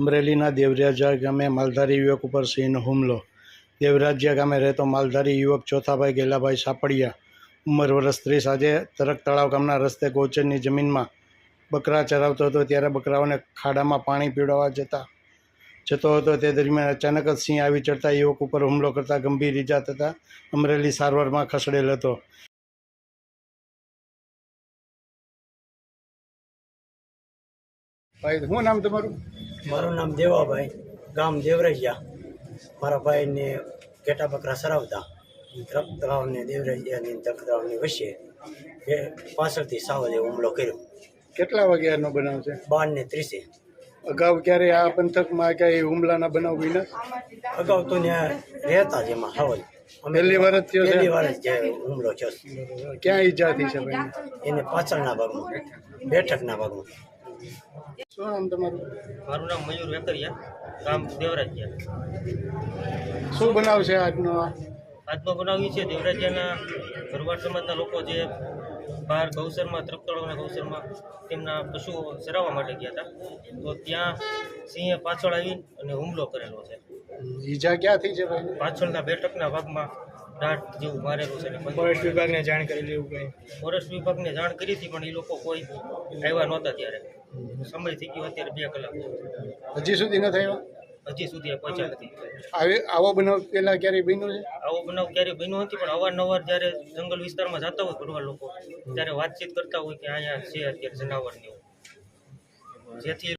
અમરેલીના દેવરાજા ગામે માલધારી યુવક ઉપર સિંહનો હુમલો। દેવરાજિયા ગામે રહેતો માલધારી યુવક ચોથાભાઈ ગેલાભાઈ સાપડિયા ઉંમર વર્ષ 30 આજે તરક તળાવ ગામના રસ્તે ગૌચરની જમીનમાં બકરા ચરાવતો હતો। ત્યારે બકરાઓને ખાડામાં પાણી પીવડાવવા જતો હતો તે દરમિયાન અચાનક જ સિંહ આવી ચડતા યુવક ઉપર હુમલો કરતા ગંભીર ઈજા થતાં અમરેલી સારવારમાં ખસેડેલ હતો। ભાઈ, શું નામ તમારું? મારું નામ દેવાભાઈ, ગામ દેવરાજિયા। મારા ભાઈને ઘેટા બકરા સરાવતા તરક તળાવને દેવરાજિયાની તરક તળાવની વચ્ચે પાછળથી સાવજે હુમલો કર્યો। કેટલા વાગ્યાનો બનાવ છે? 12:30। અગાઉ ક્યારે આ પંથકમાં ક્યાંય હુમલાના બનાવ બન્યા? અગાઉ તો ત્યાં રહેતા જ એમાં સાવજ પહેલી વાર જ થયો છે? પહેલી વાર જ હુમલો થયો। ક્યાં ઈજા થઈ છે ભાઈ? એને પાછળના ભાગમાં, બેઠકના ભાગમાં। શું નામ તમારું? મારું નામ મયુર વેકરિયા, ગામ દેવરાજિયા। શું બનાવ છે આજનો? આજનો બનાવ એ છે, દેવરાજિયાના ભરવાડ સમાજના લોકો જે બહાર ગૌસરમાં, તરક તળાવના ગૌસરમાં તેમના પશુઓ ચરાવવા માટે ગયા હતા, તો ત્યાં સિંહે પાછળ આવી અને હુમલો કરેલો છે। ઈજા ક્યાં થઈ છે ભાઈ? પાછળના બેઠકના ભાગમાં દાઢ જેવું મારેલું છે। ફોરેસ્ટ વિભાગને જાણ કરેલી એવું કંઈ? ફોરેસ્ટ વિભાગને જાણ કરી હતી, પણ એ લોકો કોઈ આવ્યા નહોતા। ત્યારે સમય થઈ ગયો, અત્યારે 2 કલાક હજી સુધી ન થયો? હજી સુધી પહોંચ્યા નથી। આવો બનાવ પહેલા ક્યારેય બન્યો છે? આવો બનાવ ક્યારેય બન્યો નથી, પણ અવારનવાર જ્યારે જંગલ વિસ્તારમાં જતા હોય ભરવાડ લોકો, ત્યારે વાતચીત કરતા હોય કે અહીંયા છે અત્યારે જનાવર ને એવું, જેથી